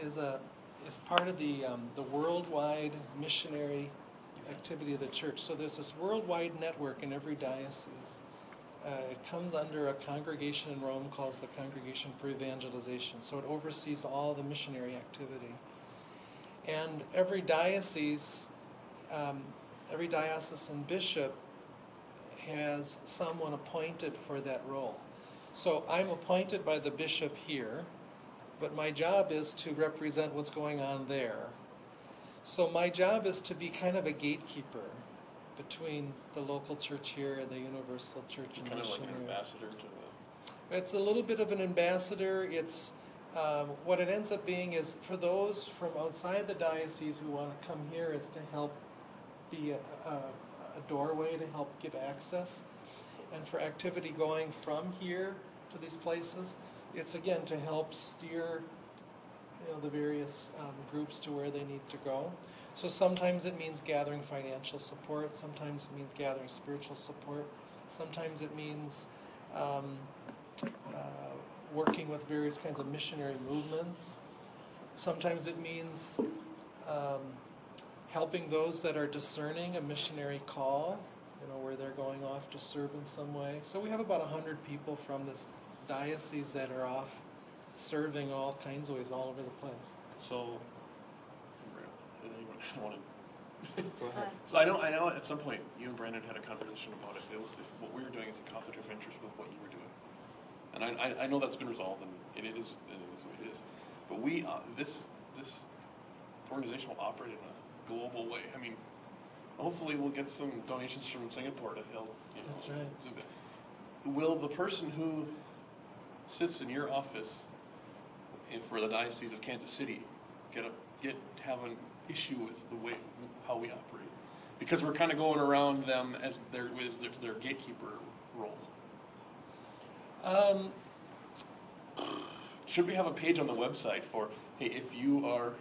is part of the worldwide missionary activity of the church. So there's this worldwide network in every diocese. It comes under a congregation in Rome called the Congregation for Evangelization. So it oversees all the missionary activity. And every diocesan bishop has someone appointed for that role. So I'm appointed by the bishop here, but my job is to represent what's going on there. So my job is to be kind of a gatekeeper between the local church here and the universal church and kind missionary. of like an ambassador to the... It's a little bit of an ambassador. It's what it ends up being is for those from outside the diocese who want to come here, it's to help be a doorway to help give access. And for activity going from here to these places, it's again to help steer the various groups to where they need to go. So sometimes it means gathering financial support, sometimes it means gathering spiritual support, sometimes it means working with various kinds of missionary movements, sometimes it means helping those that are discerning a missionary call, where they're going off to serve in some way. So we have about 100 people from this diocese that are off serving all kinds of ways all over the place. So, I want to. Go ahead. So I know. At some point, you and Brandon had a conversation about it. If what we were doing is a conflict of interest with what you were doing, and I know that's been resolved, and it is what it is. But we, this organization will operate in a global way. I mean, hopefully, we'll get some donations from Singapore to help. That's right. Will the person who sits in your office for the Diocese of Kansas City have an issue with the way how we operate, because we're kind of going around them as their gatekeeper role? Should we have a page on the website for, hey, if you are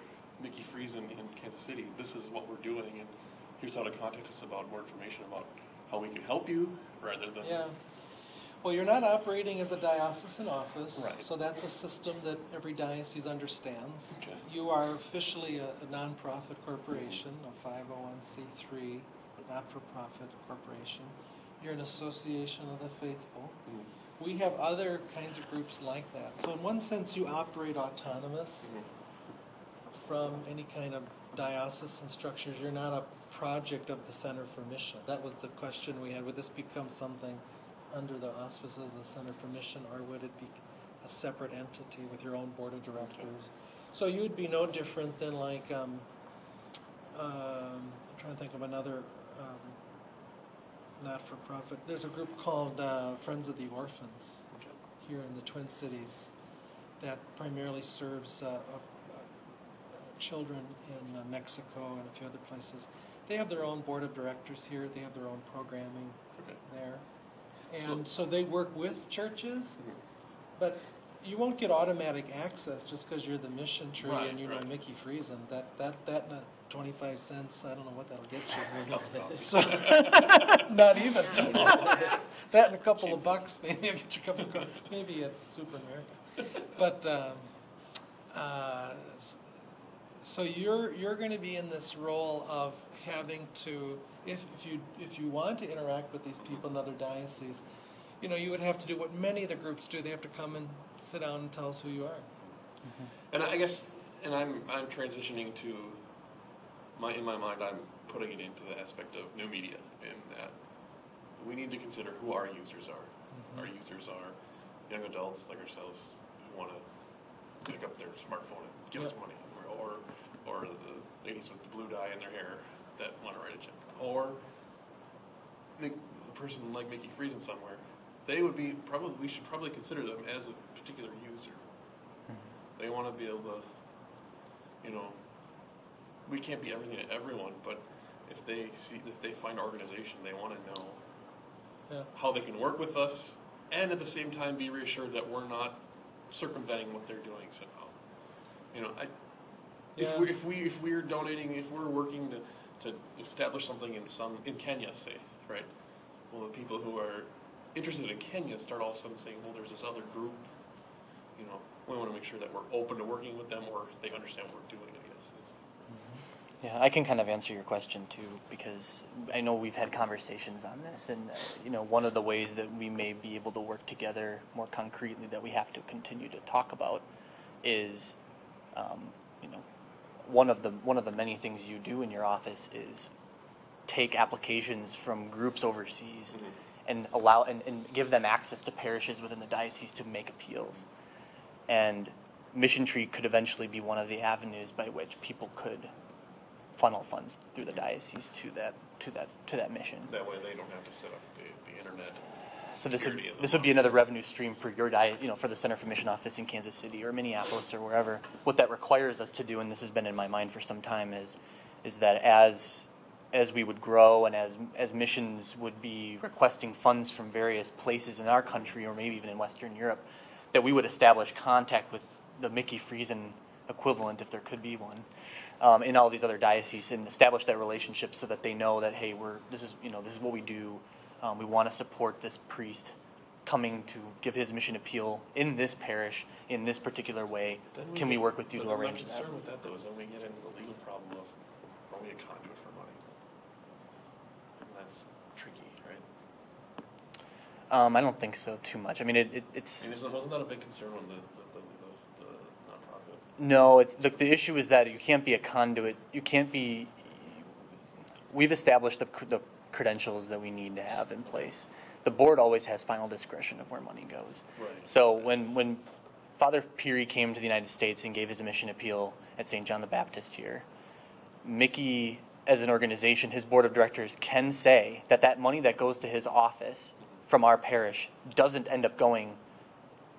Mickey Friesen in Kansas City, this is what we're doing, and here's how to contact us about more information about how we can help you, rather than... Yeah. Well, you're not operating as a diocesan office, right. So that's a system that every diocese understands. Okay. You are officially a nonprofit corporation, a 501c3 not-for-profit corporation. You're an association of the faithful. Mm-hmm. We have other kinds of groups like that. So in one sense, you operate autonomous from any kind of diocesan structures. You're not a project of the Center for Mission. That was the question we had. Would this become something under the auspices of the Center for Mission, or would it be a separate entity with your own board of directors? Okay. So you would be no different than like, I'm trying to think of another not-for-profit. There's a group called Friends of the Orphans here in the Twin Cities that primarily serves children in Mexico and a few other places. They have their own board of directors here. They have their own programming there. And so they work with churches, but you won't get automatic access just because you're the mission tree and you know Mickey Friesen. That 25 cents, I don't know what that'll get you. So, not even. That and a couple of bucks, maybe I'll get you a couple of, maybe it's Super America. But so you're going to be in this role of having to, if you want to interact with these people in other dioceses, you would have to do what many of the groups do. They have to come and sit down and tell us who you are. Mm-hmm. And I guess, and I'm transitioning to in my mind, I'm putting it into the aspect of new media, in that we need to consider who our users are. Mm-hmm. Our users are young adults like ourselves who want to pick up their smartphone and give us money, or the ladies with the blue dye in their hair that want to write a check, or the person like Mickey Friesen somewhere. They would be we should probably consider them as a particular user. Mm-hmm. They want to be able to, we can't be everything to everyone, but if they find our organization, they want to know how they can work with us, and at the same time be reassured that we're not circumventing what they're doing somehow. If we're donating, if we're working to establish something in Kenya, say, right? Well, the people who are interested in Kenya start all of a sudden saying, well, there's this other group, we want to make sure that we're open to working with them, or they understand what we're doing, I guess. Yeah, I can kind of answer your question too, because I know we've had conversations on this, and one of the ways that we may be able to work together more concretely that we have to continue to talk about is, one of the many things you do in your office is take applications from groups overseas and allow and give them access to parishes within the diocese to make appeals, and Missionary could eventually be one of the avenues by which people could funnel funds through the diocese to that mission. That way, they don't have to set up the internet. So this would be another revenue stream for your for the Center for Mission Office in Kansas City or Minneapolis or wherever. What that requires us to do, and this has been in my mind for some time, is that as we would grow and as missions would be requesting funds from various places in our country or maybe even in Western Europe, that we would establish contact with the Mickey Friesen equivalent, if there could be one, in all these other dioceses, and establish that relationship so that they know that, hey, this is what we do. We want to support this priest coming to give his mission appeal in this parish in this particular way. Can we work with you to arrange that? My concern with that, though, is then we get into the legal problem of, are we a conduit for money? And that's tricky, right? I don't think so too much. I mean, it's. Wasn't that a big concern on the nonprofit? No, the issue is that you can't be a conduit. You can't be. We've established the credentials that we need to have in place. The board always has final discretion of where money goes. Right. So when Father Peary came to the United States and gave his mission appeal at St. John the Baptist here, Mickey, as an organization, his board of directors can say that money that goes to his office from our parish doesn't end up going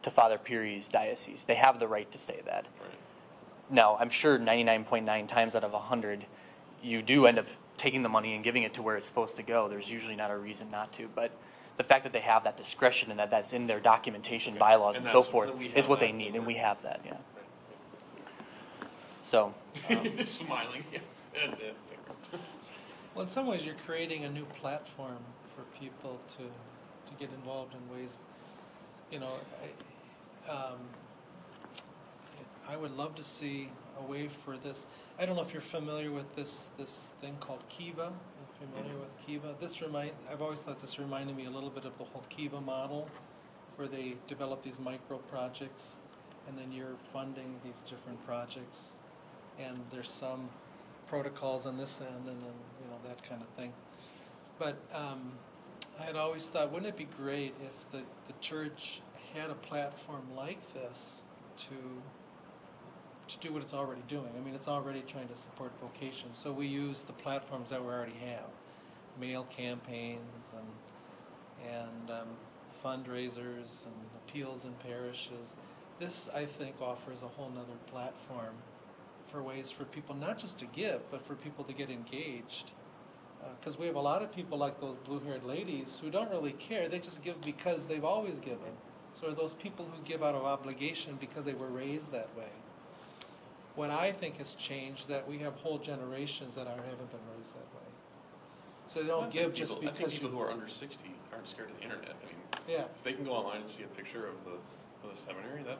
to Father Peary's diocese. They have the right to say that. Right. Now, I'm sure 99.9 times out of 100, you do end up taking the money and giving it to where it's supposed to go. There's usually not a reason not to, but the fact that they have that discretion and that's in their documentation, bylaws, and so forth is what they need, and we have that, yeah. So. Smiling. Yeah. That's it. Well, in some ways, you're creating a new platform for people to get involved in ways. I would love to see a way for this. I don't know if you're familiar with this thing called Kiva. Are you familiar with Kiva? I've always thought this reminded me a little bit of the whole Kiva model, where they develop these micro projects, and then you're funding these different projects, and there's some protocols on this end, and then that kind of thing. But I had always thought, wouldn't it be great if the church had a platform like this to do what it's already doing? I mean, it's already trying to support vocations, so we use the platforms that we already have, mail campaigns and fundraisers and appeals in parishes. This, I think, offers a whole nother platform for ways for people not just to give, but for people to get engaged. Because we have a lot of people like those blue-haired ladies who don't really care. They just give because they've always given. So are those people who give out of obligation because they were raised that way. What I think has changed that we have whole generations that haven't been raised that way. So they don't give just because. I think people who are under 60 aren't scared of the internet. I mean, yeah. If they can go online and see a picture of the seminary, that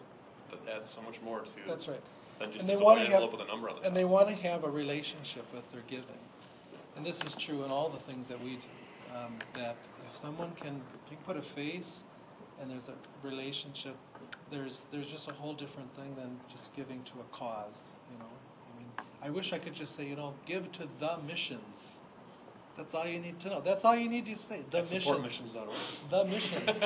adds so much more to. That's right. Than just and they a want white to envelope with a number on the top. And they want to have a relationship with their giving. And this is true in all the things that we do. That if someone can put a face and there's a relationship, there's just a whole different thing than just giving to a cause. I mean, I wish I could just say, give to the missions. That's all you need to know. That's all you need to say. The missions. The missions.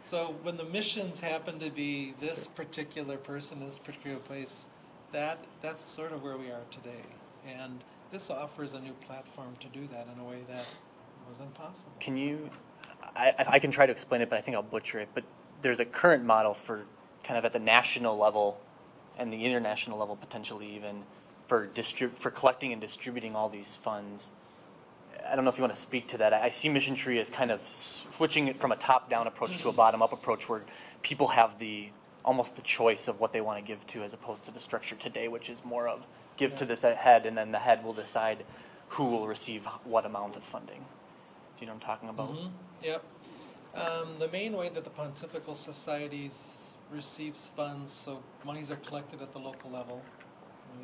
So when the missions happen to be this particular person in this particular place, that's sort of where we are today. And this offers a new platform to do that in a way that was impossible. Can you, I can try to explain it, but I think I'll butcher it, but there's a current model for kind of at the national level and the international level potentially even for collecting and distributing all these funds. I don't know if you want to speak to that. I see Missionary as kind of switching it from a top-down approach to a bottom-up approach where people have almost the choice of what they want to give to as opposed to the structure today, which is more of give to this head and then the head will decide who will receive what amount of funding. Do you know what I'm talking about? Mm-hmm. Yep. The main way that the pontifical societies receives funds, so monies are collected at the local level.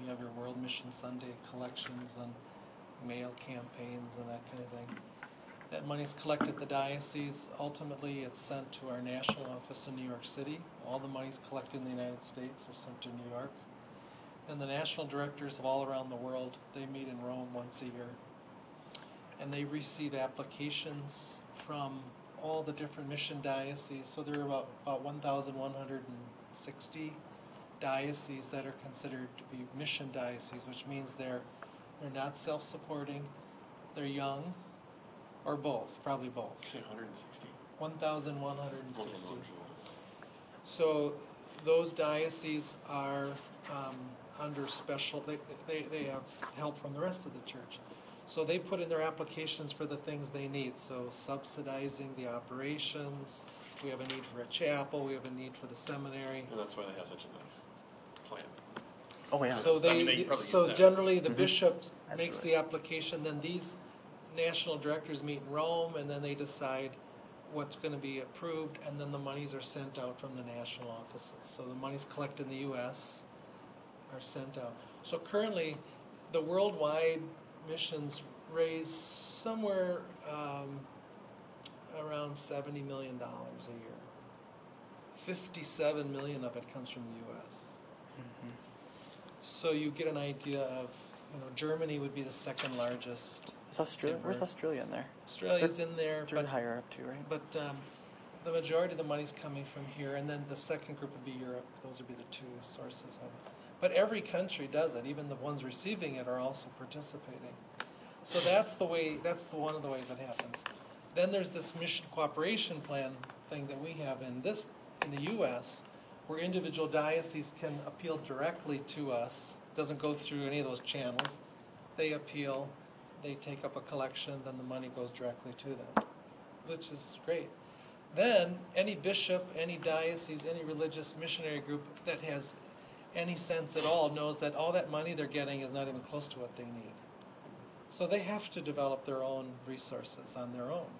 You have your World Mission Sunday collections and mail campaigns and that kind of thing. That money is collected at the diocese. Ultimately, it's sent to our national office in New York City. All the monies collected in the United States are sent to New York. And the national directors of all around the world, they meet in Rome once a year. And they receive applications from all the different mission dioceses. So there are about 1,160 dioceses that are considered to be mission dioceses, which means they're not self-supporting, they're young, or both, probably both. 160. 1,160. So those dioceses are under special, they have help from the rest of the church. So they put in their applications for the things they need. So subsidizing the operations, we have a need for a chapel, we have a need for the seminary. And that's why they have such a nice plan. Oh yeah. So they generally the bishop makes the application, then these national directors meet in Rome, and then they decide what's going to be approved, and then the monies are sent out from the national offices. So the monies collected in the U.S. are sent out. So currently, the worldwide missions raise somewhere around $70 million a year. 57 million of it comes from the U.S. Mm-hmm. So you get an idea of, Germany would be the second largest. Is Australia? giver. Where's Australia in there? Australia's in there, They're but higher up too, right? the majority of the money's coming from here, and then the second group would be Europe. Those would be the two sources of it. But every country does it. Even the ones receiving it are also participating. So that's one of the ways it happens. Then there's this mission cooperation plan thing that we have in the U.S., where individual dioceses can appeal directly to us. It doesn't go through any of those channels. They appeal, they take up a collection, then the money goes directly to them, which is great. Then any bishop, any diocese, any religious missionary group that has any sense at all knows that all that money they're getting is not even close to what they need. So they have to develop their own resources on their own.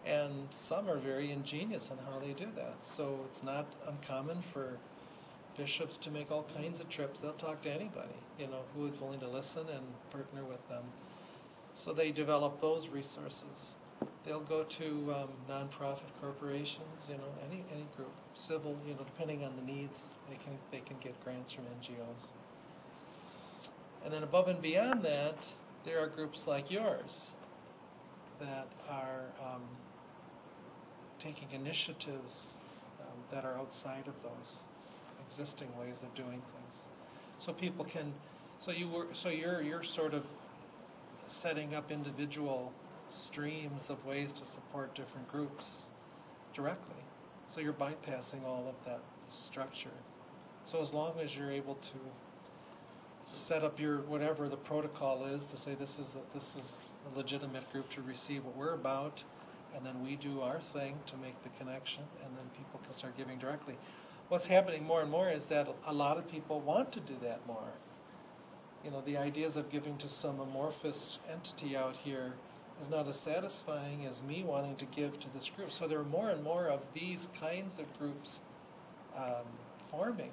And some are very ingenious in how they do that. So it's not uncommon for bishops to make all kinds of trips. They'll talk to anybody, who is willing to listen and partner with them. So they develop those resources. They'll go to nonprofit corporations, any group, civil, depending on the needs, they can get grants from NGOs. And then above and beyond that, there are groups like yours that are taking initiatives that are outside of those existing ways of doing things. So people can, you're sort of setting up individual streams of ways to support different groups directly. So you're bypassing all of that structure. So as long as you're able to set up your whatever the protocol is to say this is a legitimate group to receive what we're about, and then we do our thing to make the connection, and then people can start giving directly. What's happening more and more is that a lot of people want to do that more. The ideas of giving to some amorphous entity out here is not as satisfying as me wanting to give to this group. So there are more and more of these kinds of groups forming.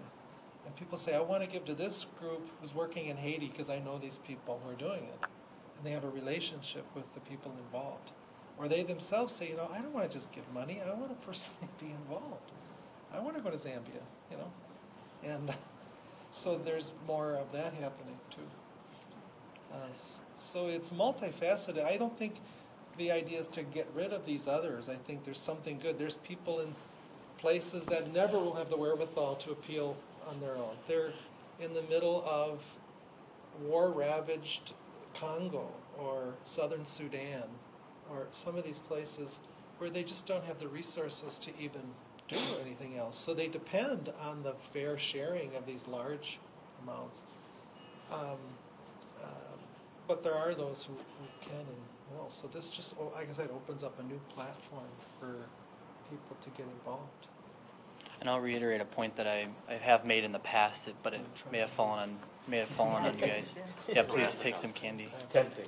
And people say, I want to give to this group who's working in Haiti because I know these people who are doing it. And they have a relationship with the people involved. Or they themselves say, I don't want to just give money. I want to personally be involved. I want to go to Zambia, And so there's more of that happening too. So it's multifaceted. I don't think the idea is to get rid of these others. I think there's something good. There's people in places that never will have the wherewithal to appeal on their own. They're in the middle of war-ravaged Congo or southern Sudan or some of these places where they just don't have the resources to even do anything else. So they depend on the fair sharing of these large amounts. But there are those who can and will. So this just, like I said, opens up a new platform for people to get involved. And I'll reiterate a point that I have made in the past, but it may have fallen on you guys. Yeah, please take some candy. It's tempting.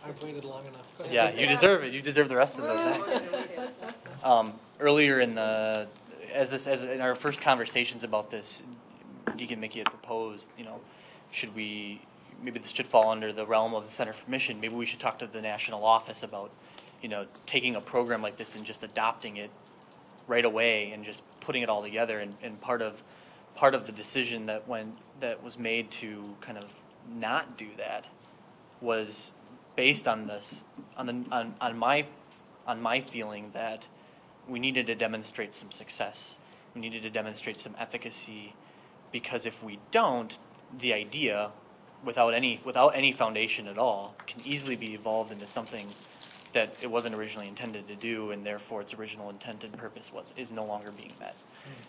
I've waited long enough. Go ahead. Yeah, you deserve it. You deserve the rest of it. Earlier as in our first conversations about this, Deacon Mickey had proposed, maybe this should fall under the realm of the Center for Mission. Maybe we should talk to the national office about, taking a program like this and just adopting it right away and just putting it all together. And part of the decision that was made to kind of not do that was based on this, on my feeling that we needed to demonstrate some success. We needed to demonstrate some efficacy, because if we don't, the idea, without any foundation at all, can easily be evolved into something that it wasn't originally intended to do, and therefore its original intent and purpose is no longer being met.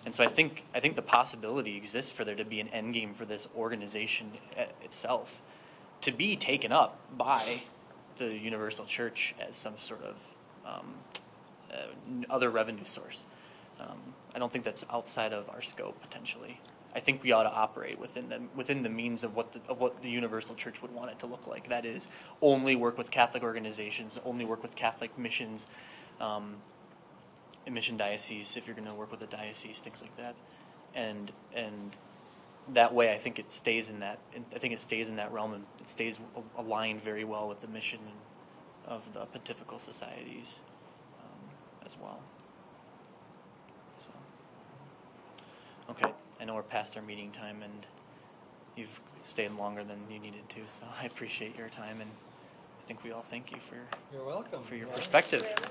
And so I think the possibility exists for there to be an end game for this organization itself to be taken up by the Universal Church as some sort of other revenue source. I don't think that's outside of our scope potentially. I think we ought to operate within the means of what the Universal Church would want it to look like. That is, only work with Catholic organizations, only work with Catholic missions, mission dioceses if you're going to work with a diocese, things like that, and that way I think it stays in that. I think it stays in that realm, and it stays aligned very well with the mission of the pontifical societies as well. So, okay. I know we're past our meeting time, and you've stayed longer than you needed to, so I appreciate your time, and I think we all thank you You're welcome. for your perspective. Yeah.